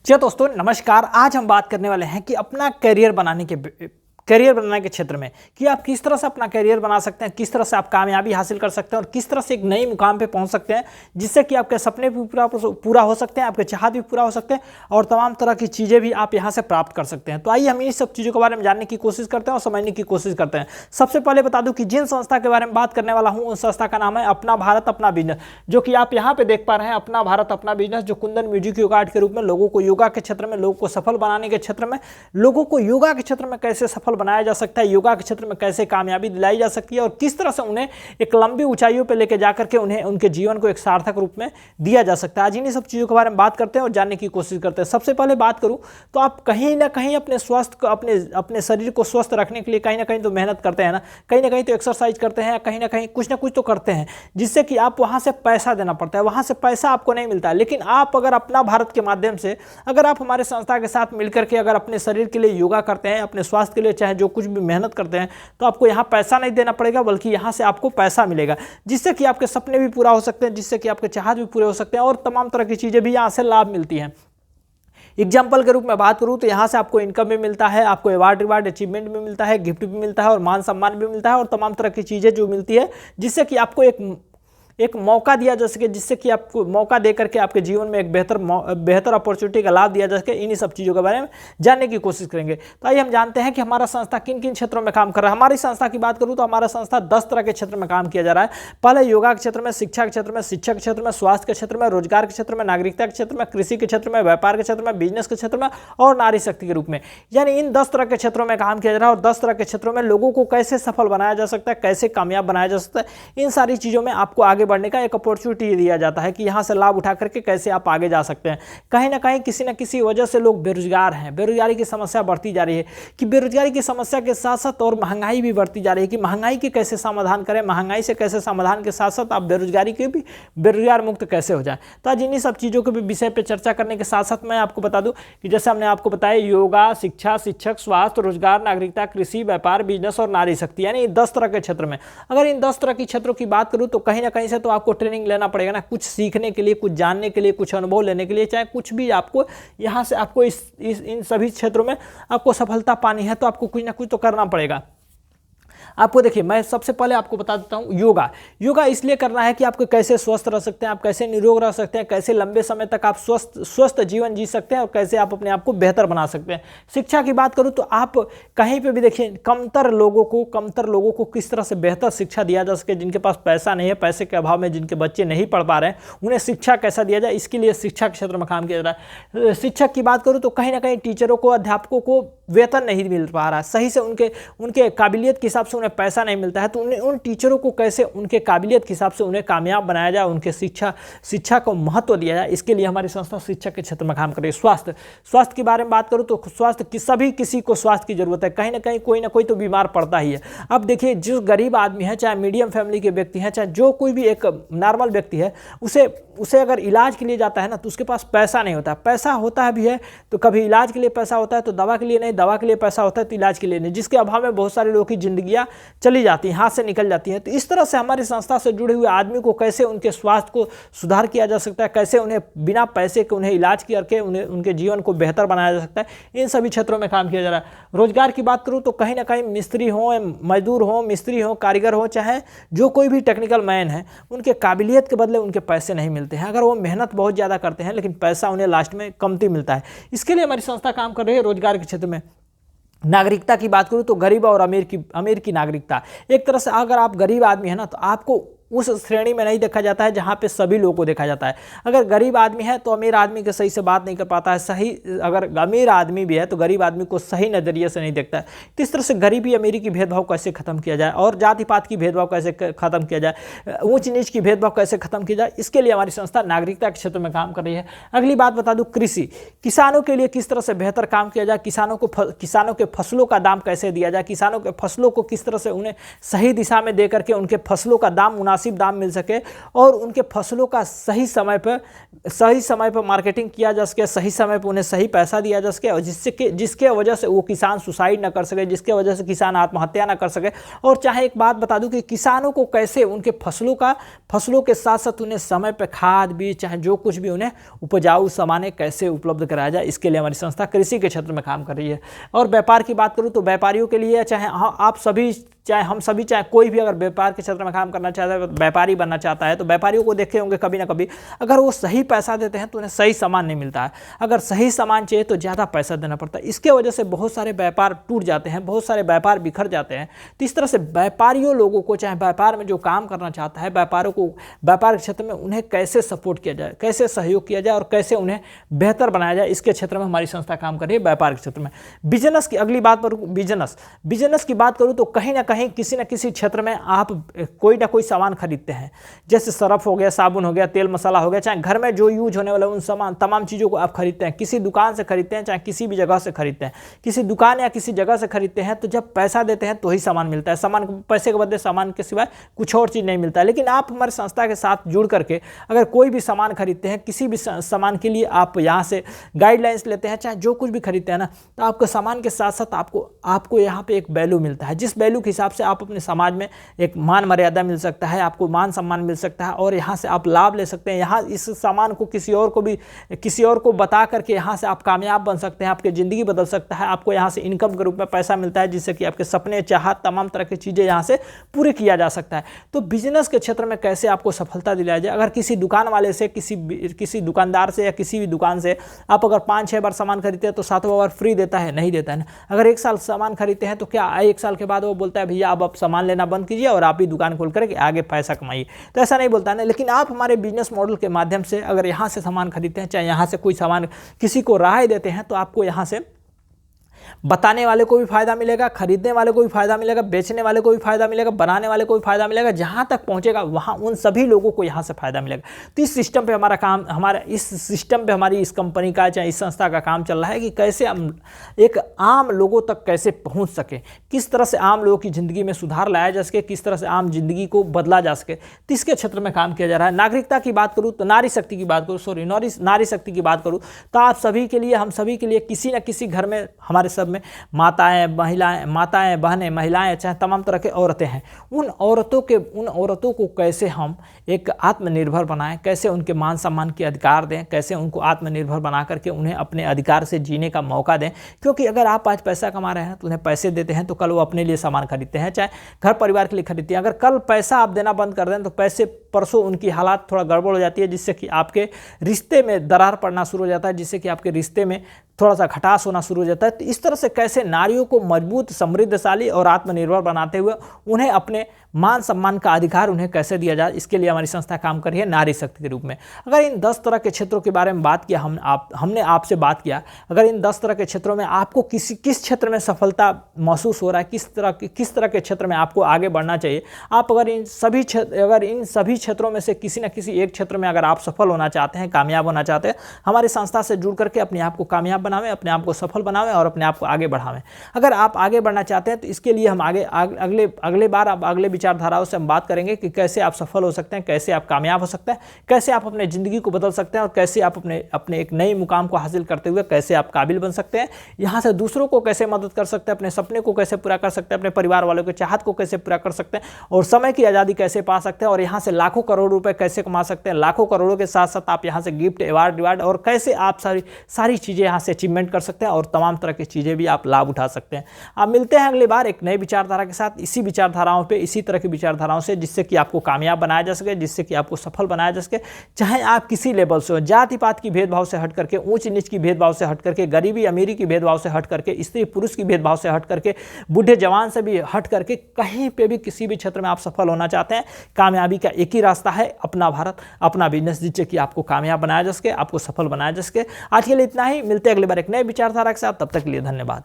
जी दोस्तों नमस्कार। आज हम बात करने वाले हैं कि अपना करियर बनाने के क्षेत्र में कि आप किस तरह से अपना करियर बना सकते हैं, किस तरह से आप कामयाबी हासिल कर सकते हैं और किस तरह से एक नई मुकाम पे पहुंच सकते हैं जिससे कि आपके सपने भी पूरा हो सकते हैं, आपके चाहत भी पूरा हो सकते हैं और तमाम तरह की चीज़ें भी आप यहां से प्राप्त कर सकते हैं। तो आइए हम इन सब चीज़ों के बारे में जानने की कोशिश करते हैं और समझने की कोशिश करते हैं। सबसे पहले बता दूं कि जिन संस्था के बारे में बात करने वाला हूं उस संस्था का नाम है अपना भारत अपना बिजनेस, जो कि आप यहाँ पे देख पा रहे हैं। अपना भारत अपना बिजनेस जो कुंदन म्यूजिक योगा आर्ट के रूप में लोगों को योगा के क्षेत्र में, लोगों को सफल बनाने के क्षेत्र में, लोगों को योगा के क्षेत्र में कैसे सफल बनाया जा सकता है, योगा के क्षेत्र में कैसे कामयाबी दिलाई जा सकती है और किस तरह से उन्हें एक लंबी ऊंचाइयों पर लेकर जाकर के उन्हें उनके जीवन को एक सार्थक रूप में दिया जा सकता है। आज इन्हीं सब चीज़ों के बारे में बात करते हैं और जानने की कोशिश करते हैं। सबसे पहले बात करूं तो आप कहीं ना कहीं अपने स्वास्थ्य को, अपने शरीर को स्वस्थ रखने के लिए कहीं ना कहीं तो मेहनत करते हैं ना, कहीं ना कहीं तो एक्सरसाइज करते हैं, कहीं ना कहीं कुछ ना कुछ तो करते हैं जिससे कि आप वहां से पैसा देना पड़ता है, वहां से पैसा आपको नहीं मिलता है। लेकिन आप अगर अपना भारत के माध्यम से, अगर आप हमारे संस्था के साथ मिलकर के अगर अपने शरीर के लिए योगा करते हैं, अपने स्वास्थ्य के लिए चाहे जो कुछ भी मेहनत करते हैं, तो आपको यहाँ पैसा नहीं देना पड़ेगा बल्कि यहाँ से आपको पैसा मिलेगा जिससे कि आपके सपने भी पूरा हो सकते हैं, जिससे कि आपके चाहत भी पूरे हो सकते हैं और तमाम तरह की चीज़ें भी यहाँ से लाभ मिलती हैं। एग्जाम्पल के रूप में बात करूँ तो यहाँ से आपको इनकम भी मिलता है, आपको अवार्ड अचीवमेंट भी मिलता है, गिफ्ट भी मिलता है और मान सम्मान भी मिलता है और तमाम तरह की चीज़ें जो मिलती है जिससे कि आपको एक मौका दिया जा सके, जिससे कि आपको मौका दे करके आपके जीवन में एक बेहतर अपॉर्चुनिटी का लाभ दिया जा सके। इन्हीं सब चीज़ों के बारे में जानने की कोशिश करेंगे। तो आइए हम जानते हैं कि हमारा संस्था किन किन क्षेत्रों में काम कर रहा है। हमारी संस्था की बात करूं तो हमारा संस्था 10 तरह के क्षेत्र में काम किया जा रहा है। पहले योगा के क्षेत्र में, शिक्षा के क्षेत्र में, शिक्षा के क्षेत्र में, स्वास्थ्य के क्षेत्र में, रोजगार के क्षेत्र में, नागरिकता के क्षेत्र में, कृषि के क्षेत्र में, व्यापार के क्षेत्र में, बिजनेस के क्षेत्र में और नारी शक्ति के रूप में, यानी इन 10 तरह के क्षेत्रों में काम किया जा रहा है। और 10 तरह के क्षेत्रों में लोगों को कैसे सफल बनाया जा सकता है, कैसे कामयाब बनाया जा सकता है, इन सारी चीज़ों में आपको आगे बढ़ने का एक अपॉर्चुनिटी दिया जाता है कि यहां से लाभ उठा करके कैसे आप आगे जा सकते हैं। कहीं ना कहीं किसी न किसी वजह से लोग बेरोजगार हैं, बेरोजगारी की समस्या बढ़ती जा रही है कि बेरोजगारी की समस्या के साथ साथ और महंगाई भी बढ़ती जा रही है कि महंगाई के कैसे समाधान करें, महंगाई से कैसे समाधान के साथ साथ आप बेरोजगार मुक्त कैसे हो जाए। तो आज इन्हीं सब चीज़ों के भी विषय पर चर्चा करने के साथ साथ मैं आपको बता दूं कि जैसे हमने आपको बताया योगा, शिक्षा, शिक्षक, स्वास्थ्य, रोजगार, नागरिकता, कृषि, व्यापार, बिजनेस और नारी शक्ति, यानी 10 तरह के क्षेत्र में अगर इन 10 तरह के क्षेत्रों की बात करूं तो कहीं ना कहीं से तो आपको ट्रेनिंग लेना पड़ेगा ना, कुछ सीखने के लिए, कुछ जानने के लिए, कुछ अनुभव लेने के लिए, चाहे कुछ भी आपको यहाँ से आपको इन सभी क्षेत्रों में आपको सफलता पानी है तो आपको कुछ ना कुछ तो करना पड़ेगा। आपको देखिए, मैं सबसे पहले आपको बता देता हूँ योगा इसलिए करना है कि आपको कैसे स्वस्थ रह सकते हैं, आप कैसे निरोग रह सकते हैं, कैसे लंबे समय तक आप स्वस्थ जीवन जी सकते हैं और कैसे आप अपने आप को बेहतर बना सकते हैं। शिक्षा की बात करूँ तो आप कहीं पे भी देखिए कमतर लोगों को किस तरह से बेहतर शिक्षा दिया जा सके, जिनके पास पैसा नहीं है, पैसे के अभाव में जिनके बच्चे नहीं पढ़ पा रहे हैं, उन्हें शिक्षा कैसा दिया जाए, इसके लिए शिक्षा के क्षेत्र में काम किया जा रहा है। शिक्षक की बात करूँ तो कहीं ना कहीं टीचरों को, अध्यापकों को वेतन नहीं मिल पा रहा है सही से, उनके काबिलियत के हिसाब से उन्हें पैसा नहीं मिलता है। तो उन टीचरों को कैसे उनके काबिलियत के हिसाब से उन्हें कामयाब बनाया जाए, उनके शिक्षा को महत्व दिया जाए, इसके लिए हमारी संस्था शिक्षा के क्षेत्र में काम कर रही है। स्वास्थ्य के बारे में बात करूं तो सभी किसी को स्वास्थ्य की जरूरत है, कहीं ना कोई तो बीमार पड़ता ही है। अब देखिए, जो गरीब आदमी है, चाहे मीडियम फैमिली के व्यक्ति हैं, चाहे जो कोई भी एक नॉर्मल व्यक्ति है, उसे अगर इलाज के लिए जाता है ना तो उसके पास पैसा नहीं होता। पैसा होता है भी है तो कभी इलाज के लिए पैसा होता है तो दवा के लिए नहीं, दवा के लिए पैसा होता है तो इलाज के लिए नहीं, जिसके अभाव में बहुत सारे लोगों की जिंदगियां चली जाती हैं, हाथ से निकल जाती हैं। तो इस तरह से हमारी संस्था से जुड़े हुए आदमी को कैसे उनके स्वास्थ्य को सुधार किया जा सकता है, कैसे उन्हें बिना पैसे के उन्हें इलाज करके उनके जीवन को बेहतर बनाया जा सकता है, इन सभी क्षेत्रों में काम किया जा रहा है। रोजगार की बात करूँ तो कहीं ना कहीं मिस्त्री हो, मजदूर हो, मिस्त्री हो, कारीगर हो, चाहे जो कोई भी टेक्निकल मैन है, उनके काबिलियत के बदले उनके पैसे नहीं मिलते हैं। अगर वो मेहनत बहुत ज़्यादा करते हैं लेकिन पैसा उन्हें लास्ट में कमती मिलता है। इसके लिए हमारी संस्था काम कर रही है रोजगार के क्षेत्र में। नागरिकता की बात करूँ तो गरीब और अमीर की नागरिकता, एक तरह से अगर आप गरीब आदमी है ना तो आपको उस श्रेणी में नहीं देखा जाता है जहाँ पे सभी लोगों को देखा जाता है। अगर गरीब आदमी है तो अमीर आदमी के सही से बात नहीं कर पाता है, सही अगर अमीर आदमी भी है तो गरीब आदमी को सही नज़रिए से नहीं देखता है। तो इस तरह से गरीबी अमीरी की भेदभाव कैसे खत्म किया जाए और जाति पात की भेदभाव कैसे खत्म किया जाए, ऊंच नीच की भेदभाव कैसे खत्म किया जाए, इसके लिए हमारी संस्था नागरिकता के क्षेत्र में काम कर रही है। अगली बात बता दूँ, कृषि, किसानों के लिए किस तरह से बेहतर काम किया जाए, किसानों के फसलों का दाम कैसे दिया जाए, किसानों के फसलों को किस तरह से उन्हें सही दिशा में दे करके उनके फसलों का दाम मुनासिब दाम मिल सके और उनके फसलों का सही समय पर मार्केटिंग किया जा सके, सही समय पर उन्हें सही पैसा दिया जा सके, और जिसके वजह से वो किसान सुसाइड ना कर सके, जिसके वजह से किसान आत्महत्या ना कर सके। और चाहे एक बात बता दूं कि किसानों को कैसे उनके फसलों के साथ साथ उन्हें समय पर खाद बीज चाहे जो कुछ भी उन्हें उपजाऊ सामानें कैसे उपलब्ध कराया जाए, इसके लिए हमारी संस्था कृषि के क्षेत्र में काम कर रही है। और व्यापार की बात करूं तो व्यापारियों के लिए चाहे आप सभी चाहे हम सभी चाहे कोई भी अगर व्यापार के क्षेत्र में काम करना चाहता है, व्यापारी बनना चाहता है, तो व्यापारियों को देखे होंगे कभी ना कभी, अगर वो सही पैसा देते हैं तो उन्हें सही सामान नहीं मिलता है। अगर सही सामान चाहिए तो ज़्यादा पैसा देना पड़ता है। इसके वजह से बहुत सारे व्यापार टूट जाते हैं, बहुत सारे व्यापार बिखर जाते हैं। तो इस तरह से व्यापारियों लोगों को, चाहे व्यापार में जो काम करना चाहता है, व्यापारों को व्यापार के क्षेत्र में उन्हें कैसे सपोर्ट किया जाए, कैसे सहयोग किया जाए और कैसे उन्हें बेहतर बनाया जाए, इसके क्षेत्र में हमारी संस्था काम कर रही है। व्यापार के क्षेत्र में बिजनेस की अगली बात पर बिजनेस की बात करूँ तो कहीं ना कहीं किसी न किसी क्षेत्र में आप कोई ना कोई सामान खरीदते हैं, जैसे सरफ हो गया, साबुन हो गया, तेल मसाला हो गया, चाहे घर में जो यूज होने वाला उन सामान तमाम चीज़ों को आप खरीदते हैं, किसी दुकान से खरीदते हैं, चाहे किसी भी जगह से खरीदते हैं, किसी दुकान या किसी जगह से खरीदते हैं। तो जब पैसा देते हैं तो ही सामान मिलता है, सामान पैसे के बदले सामान के सिवाय कुछ और चीज़ नहीं मिलता है। लेकिन आप हमारे संस्था के साथ जुड़ करके अगर कोई भी सामान खरीदते हैं, किसी भी सामान के लिए आप यहाँ से गाइडलाइंस लेते हैं, चाहे जो कुछ भी खरीदते हैं ना, तो आपको सामान के साथ साथ आपको यहाँ पे एक वैल्यू मिलता है, जिस वैल्यू के हिसाब से आप अपने समाज में एक मान मर्यादा मिल सकता है, आपको मान सम्मान मिल सकता है और यहाँ से आप लाभ ले सकते हैं। यहाँ इस सामान को किसी और को बता करके यहाँ से आप कामयाब बन सकते हैं, आपकी ज़िंदगी बदल सकता है, आपको यहाँ से इनकम के रूप में पैसा मिलता है, जिससे कि आपके सपने, चाहत, तमाम तरह की चीज़ें यहाँ से पूरी किया जा सकता है। तो बिजनेस के क्षेत्र में कैसे आपको सफलता दिलाई जाए, अगर किसी दुकान वाले से, किसी दुकानदार से या किसी भी दुकान से आप अगर 5-6 बार सामान खरीदते हैं तो 7वां बार फ्री देता है? नहीं देता है ना। अगर 1 साल सामान खरीदते हैं तो क्या 1 साल के बाद वो बोलता है भैया अब आप सामान लेना बंद कीजिए और आप ही दुकान खोल करके आगे पैसा कमाइए? तो ऐसा नहीं बोलता है ना। लेकिन आप हमारे बिजनेस मॉडल के माध्यम से अगर यहाँ से सामान खरीदते हैं, चाहे यहाँ से कोई सामान किसी को राय देते हैं, तो आपको यहाँ से बताने वाले को भी फायदा मिलेगा, खरीदने वाले को भी फायदा मिलेगा, बेचने वाले को भी फायदा मिलेगा, बनाने वाले को भी फायदा मिलेगा, जहां तक पहुंचेगा वहां उन सभी लोगों को यहां से फायदा मिलेगा। तो इस सिस्टम पे हमारी इस कंपनी का, चाहे इस संस्था का काम चल रहा है कि कैसे हम एक आम लोगों तक कैसे पहुंच सके, किस तरह से आम लोगों की ज़िंदगी में सुधार लाया जा सके, किस तरह से आम जिंदगी को बदला जा सके। तो इसके क्षेत्र में काम किया जा रहा है। नागरिकता की बात करूँ तो नारी शक्ति की बात करूँ तो आप सभी के लिए, हम सभी के लिए किसी न किसी घर में, हमारे सब में माताएं, बहनें, महिलाएं, चाहे तमाम तरह के औरतें हैं। उन औरतों को कैसे हम एक आत्मनिर्भर बनाएं, कैसे उनके मान सम्मान के अधिकार दें, कैसे उनको आत्मनिर्भर बना करके उन्हें अपने अधिकार से जीने का मौका दें। क्योंकि अगर आप आज पैसा कमा रहे हैं तो उन्हें पैसे देते हैं तो कल वो अपने लिए सामान खरीदते हैं, चाहे घर परिवार के लिए खरीदते हैं। अगर कल पैसा आप देना बंद कर दें तो परसों उनकी हालात थोड़ा गड़बड़ हो जाती है, जिससे कि आपके रिश्ते में दरार पड़ना शुरू हो जाता है, जिससे कि आपके रिश्ते में थोड़ा सा खटास होना शुरू हो जाता है। तो इस तरह से कैसे नारियों को मजबूत, समृद्धशाली और आत्मनिर्भर बनाते हुए उन्हें अपने मान सम्मान का अधिकार उन्हें कैसे दिया जाए, इसके लिए हमारी संस्था काम कर रही है नारी शक्ति के रूप में। अगर इन 10 तरह के क्षेत्रों के बारे में बात किया हमने आपसे बात किया, अगर इन 10 तरह के क्षेत्रों में आपको किस क्षेत्र में सफलता महसूस हो रहा है, किस तरह के क्षेत्र में आपको आगे बढ़ना चाहिए, आप अगर इन सभी क्षेत्रों में से किसी न किसी एक क्षेत्र में अगर आप सफल होना चाहते हैं, कामयाब होना चाहते हैं, हमारी संस्था से जुड़ करके अपने आप को कामयाब बनावें, अपने आप को सफल बनावें और अपने आप को आगे बढ़ावें। अगर आप आगे बढ़ना चाहते हैं तो इसके लिए हम अगले विचारधाराओं से हम बात करेंगे कि कैसे आप सफल हो सकते हैं, कैसे आप कामयाब हो सकते हैं, कैसे आप अपने ज़िंदगी को बदल सकते हैं और कैसे आप अपने एक नई मुकाम को हासिल करते हुए कैसे आप काबिल बन सकते हैं, यहाँ से दूसरों को कैसे मदद कर सकते हैं, अपने सपने को कैसे पूरा कर सकते हैं, अपने परिवार वालों के चाहत को कैसे पूरा कर सकते हैं और समय की आज़ादी कैसे पा सकते हैं और यहाँ से लाखों करोड़ रुपए कैसे कमा सकते हैं। लाखों करोड़ों के साथ साथ आप यहाँ से गिफ्ट, अवार्ड और कैसे आप सारी चीज़ें यहाँ से अचीवमेंट कर सकते हैं और तमाम तरह की चीज़ें भी आप लाभ उठा सकते हैं। आप मिलते हैं अगली बार एक नई विचारधारा के साथ, इसी तरह की विचारधाराओं से, जिससे कि आपको कामयाब बनाया जा सके, जिससे कि आपको सफल बनाया जा सके। चाहे आप किसी लेवल से हो, जाति पात की भेदभाव से हट करके, ऊंच नीच की भेदभाव से हट करके, गरीबी अमीरी की भेदभाव से हट करके, स्त्री पुरुष की भेदभाव से हट करके, बूढ़े जवान से भी हट करके, कहीं पे भी किसी भी क्षेत्र में आप सफल होना चाहते हैं, कामयाबी का एक ही रास्ता है, अपना भारत, अपना बिजनेस, जिससे कि आपको कामयाब बनाया जा सके, आपको सफल बनाया जा सके। आज के लिए इतना ही, मिलते हैं अगली बार एक नए विचारधारा के साथ, तब तक के लिए धन्यवाद।